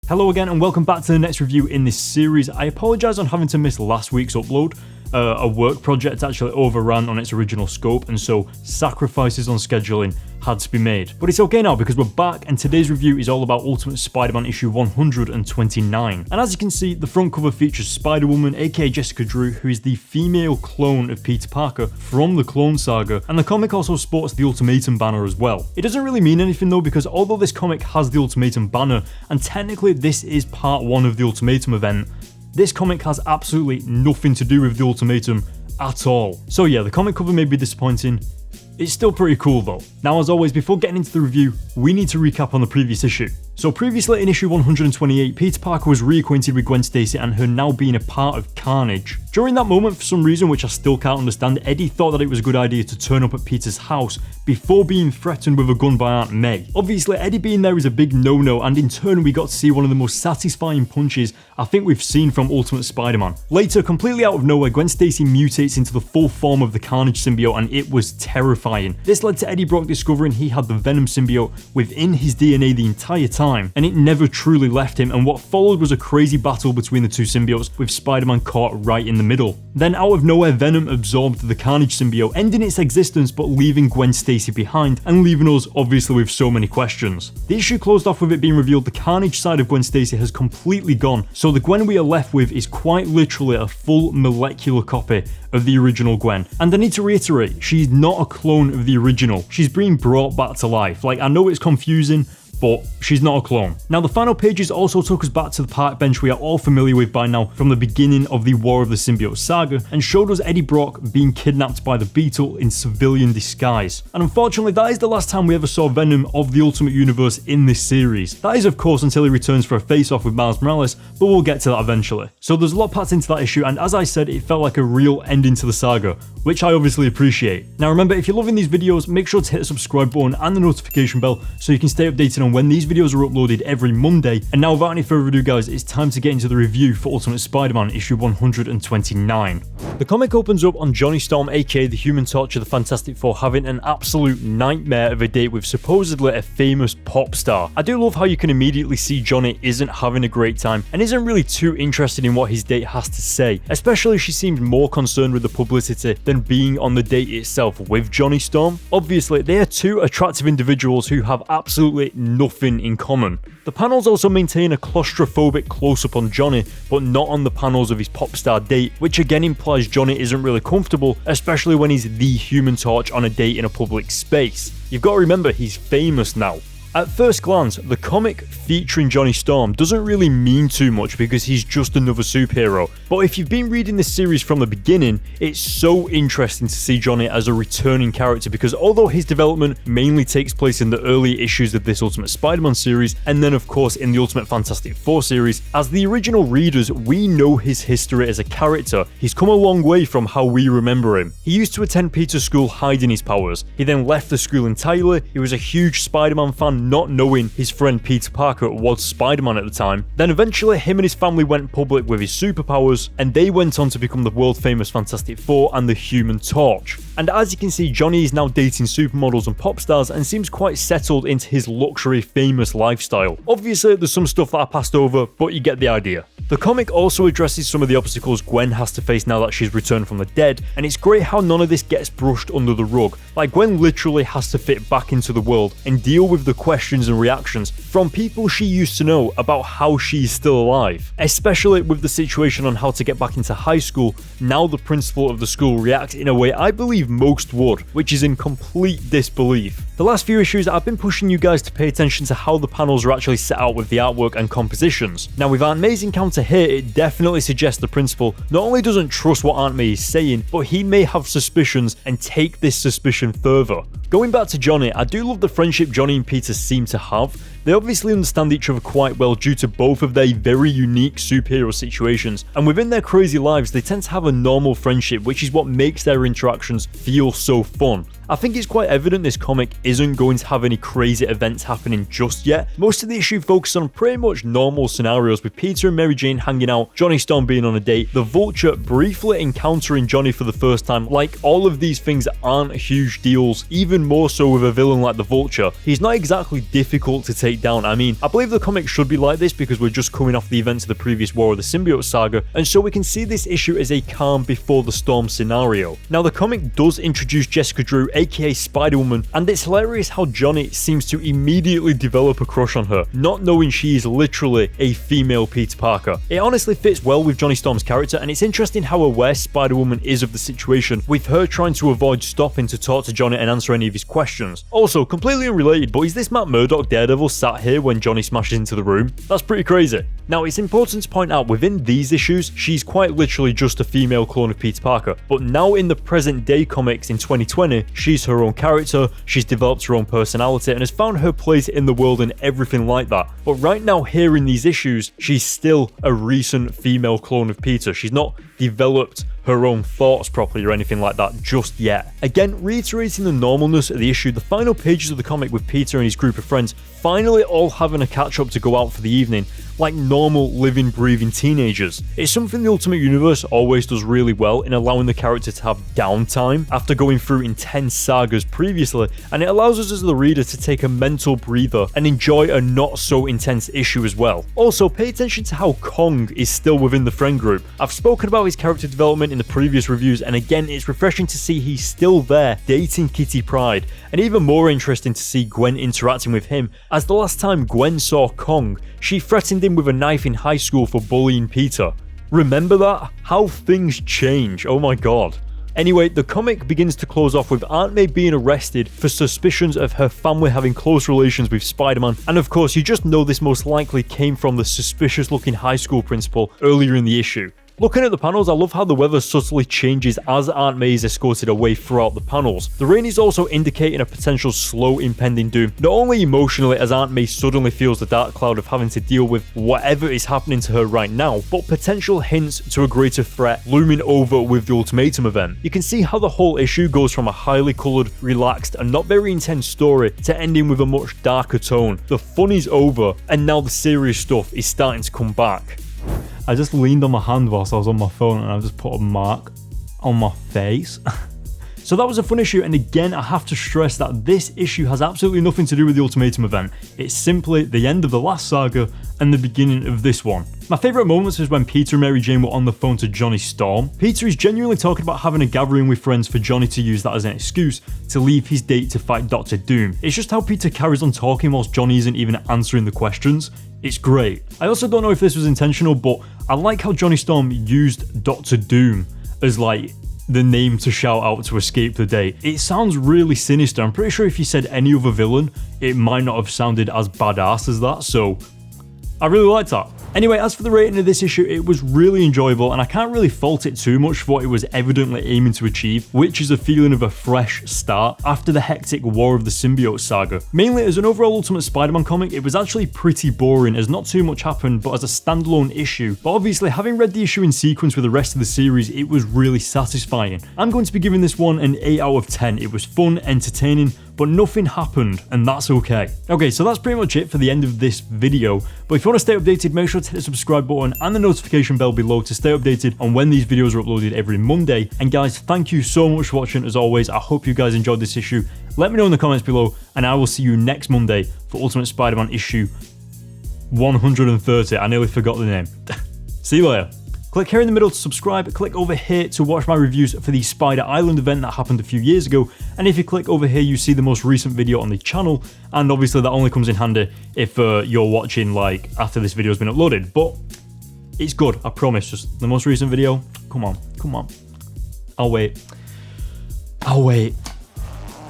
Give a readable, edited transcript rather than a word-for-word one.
Hello again and welcome back to the next review in this series. I apologise on having to miss last week's upload. A work project actually overran on its original scope, and so sacrifices on scheduling had to be made. But it's okay now because we're back, and today's review is all about Ultimate Spider-Man issue 129. And as you can see, the front cover features Spider-Woman, aka Jessica Drew, who is the female clone of Peter Parker from the Clone Saga, and the comic also sports the Ultimatum banner as well. It doesn't really mean anything though, because although this comic has the Ultimatum banner, and technically this is part 1 of the Ultimatum event, this comic has absolutely nothing to do with the Ultimatum at all. So yeah, the comic cover may be disappointing. It's still pretty cool though. Now, as always, before getting into the review, we need to recap on the previous issue. So previously in issue 128, Peter Parker was reacquainted with Gwen Stacy and her now being a part of Carnage. During that moment, for some reason which I still can't understand, Eddie thought that it was a good idea to turn up at Peter's house before being threatened with a gun by Aunt May. Obviously, Eddie being there is a big no-no, and in turn we got to see one of the most satisfying punches I think we've seen from Ultimate Spider-Man. Later, completely out of nowhere, Gwen Stacy mutates into the full form of the Carnage symbiote, and it was terrifying. This led to Eddie Brock discovering he had the Venom symbiote within his DNA the entire time, and it never truly left him, and what followed was a crazy battle between the two symbiotes, with Spider-Man caught right in the middle. Then out of nowhere, Venom absorbed the Carnage symbiote, ending its existence but leaving Gwen Stacy behind, and leaving us obviously with so many questions. The issue closed off with it being revealed the Carnage side of Gwen Stacy has completely gone, so the Gwen we are left with is quite literally a full molecular copy of the original Gwen. And I need to reiterate, she's not a clone of the original. She's being brought back to life. Like, I know it's confusing, but she's not a clone. Now, the final pages also took us back to the park bench we are all familiar with by now from the beginning of the War of the Symbiote saga, and showed us Eddie Brock being kidnapped by the Beetle in civilian disguise. And unfortunately, that is the last time we ever saw Venom of the Ultimate Universe in this series. That is, of course, until he returns for a face-off with Miles Morales, but we'll get to that eventually. So there's a lot packed into that issue, and as I said, it felt like a real ending to the saga, which I obviously appreciate. Now remember, if you're loving these videos, make sure to hit the subscribe button and the notification bell so you can stay updated on when these videos are uploaded every Monday. And now, without any further ado guys, it's time to get into the review for Ultimate Spider-Man issue 129. The comic opens up on Johnny Storm, aka the Human Torch of the Fantastic Four, having an absolute nightmare of a date with supposedly a famous pop star. I do love how you can immediately see Johnny isn't having a great time and isn't really too interested in what his date has to say, especially she seems more concerned with the publicity than being on the date itself with Johnny Storm. Obviously, they are two attractive individuals who have absolutely nothing in common. The panels also maintain a claustrophobic close-up on Johnny, but not on the panels of his pop star date, which again implies Johnny isn't really comfortable, especially when he's the Human Torch on a date in a public space. You've got to remember, he's famous now. At first glance, the comic featuring Johnny Storm doesn't really mean too much because he's just another superhero, but if you've been reading this series from the beginning, it's so interesting to see Johnny as a returning character, because although his development mainly takes place in the early issues of this Ultimate Spider-Man series, and then of course in the Ultimate Fantastic Four series, as the original readers we know his history as a character. He's come a long way from how we remember him. He used to attend Peter's school hiding his powers, he then left the school entirely, he was a huge Spider-Man fan not knowing his friend Peter Parker was Spider-Man at the time. Then eventually him and his family went public with his superpowers, and they went on to become the world famous Fantastic Four and the Human Torch. And as you can see, Johnny is now dating supermodels and pop stars and seems quite settled into his luxury famous lifestyle. Obviously there's some stuff that I passed over, but you get the idea. The comic also addresses some of the obstacles Gwen has to face now that she's returned from the dead, and it's great how none of this gets brushed under the rug. Like, Gwen literally has to fit back into the world and deal with the questions and reactions from people she used to know about how she's still alive. Especially with the situation on how to get back into high school, now the principal of the school reacts in a way I believe most would, which is in complete disbelief. The last few issues I've been pushing you guys to pay attention to how the panels are actually set out with the artwork and compositions. Now with Aunt May's encounter here, it definitely suggests the principal not only doesn't trust what Aunt May is saying, but he may have suspicions and take this suspicion further. Going back to Johnny, I do love the friendship Johnny and Peter seem to have. They obviously understand each other quite well due to both of their very unique superhero situations, and within their crazy lives they tend to have a normal friendship, which is what makes their interactions feel so fun. I think it's quite evident this comic isn't going to have any crazy events happening just yet. Most of the issue focuses on pretty much normal scenarios, with Peter and Mary Jane hanging out, Johnny Storm being on a date, the Vulture briefly encountering Johnny for the first time. Like, all of these things aren't huge deals, even more so with a villain like the Vulture. He's not exactly difficult to take down. I mean, I believe the comic should be like this because we're just coming off the events of the previous War of the Symbiote saga, and so we can see this issue as a calm before the storm scenario. Now, the comic does introduce Jessica Drew, aka Spider-Woman, and it's hilarious how Johnny seems to immediately develop a crush on her, not knowing she is literally a female Peter Parker. It honestly fits well with Johnny Storm's character, and it's interesting how aware Spider-Woman is of the situation, with her trying to avoid stopping to talk to Johnny and answer any of his questions. Also, completely unrelated, but is this Matt Murdock Daredevil sat here when Johnny smashes into the room? That's pretty crazy. Now, it's important to point out, within these issues, she's quite literally just a female clone of Peter Parker, but now in the present day comics in 2020, she's her own character, she's developed her own personality, and has found her place in the world and everything like that. But right now, here in these issues, she's still a recent female clone of Peter. She's not developed her own thoughts properly or anything like that just yet. Again, reiterating the normalness of the issue, the final pages of the comic with Peter and his group of friends finally all having a catch up to go out for the evening, like normal living, breathing teenagers. It's something the Ultimate Universe always does really well in allowing the character to have downtime after going through intense sagas previously, and it allows us as the reader to take a mental breather and enjoy a not so intense issue as well. Also, pay attention to how Kong is still within the friend group. I've spoken about his character development in the previous reviews, and again, it's refreshing to see he's still there dating Kitty Pryde, and even more interesting to see Gwen interacting with him, as the last time Gwen saw Kong, she threatened him with a knife in high school for bullying Peter. Remember that? How things change, oh my god. Anyway, the comic begins to close off with Aunt May being arrested for suspicions of her family having close relations with Spider-Man, and of course you just know this most likely came from the suspicious looking high school principal earlier in the issue. Looking at the panels, I love how the weather subtly changes as Aunt May is escorted away throughout the panels. The rain is also indicating a potential slow impending doom, not only emotionally as Aunt May suddenly feels the dark cloud of having to deal with whatever is happening to her right now, but potential hints to a greater threat looming over with the Ultimatum event. You can see how the whole issue goes from a highly coloured, relaxed and not very intense story to ending with a much darker tone. The fun is over and now the serious stuff is starting to come back. I just leaned on my hand whilst I was on my phone and I just put a mark on my face. So that was a fun issue, and again I have to stress that this issue has absolutely nothing to do with the Ultimatum event. It's simply the end of the last saga and the beginning of this one. My favourite moments is when Peter and Mary Jane were on the phone to Johnny Storm. Peter is genuinely talking about having a gathering with friends for Johnny to use that as an excuse to leave his date to fight Dr. Doom. It's just how Peter carries on talking whilst Johnny isn't even answering the questions. It's great. I also don't know if this was intentional, but I like how Johnny Storm used Dr. Doom as like the name to shout out to escape the day. It sounds really sinister. I'm pretty sure if you said any other villain, it might not have sounded as badass as that, so I really liked that. Anyway, as for the rating of this issue, it was really enjoyable, and I can't really fault it too much for what it was evidently aiming to achieve, which is a feeling of a fresh start after the hectic War of the Symbiote saga. Mainly as an overall Ultimate Spider-Man comic, it was actually pretty boring as not too much happened, but as a standalone issue. But obviously, having read the issue in sequence with the rest of the series, it was really satisfying. I'm going to be giving this one an 8 out of 10. It was fun, entertaining, but nothing happened, and that's okay. Okay, so that's pretty much it for the end of this video, but if you want to stay updated, make sure to hit the subscribe button and the notification bell below to stay updated on when these videos are uploaded every Monday. And guys, thank you so much for watching as always. I hope you guys enjoyed this issue. Let me know in the comments below, and I will see you next Monday for Ultimate Spider-Man issue 130. I nearly forgot the name. See you later. Click here in the middle to subscribe, click over here to watch my reviews for the Spider Island event that happened a few years ago, and if you click over here you see the most recent video on the channel, and obviously that only comes in handy if you're watching like after this video has been uploaded, but it's good, I promise. Just the most recent video, come on, I'll wait.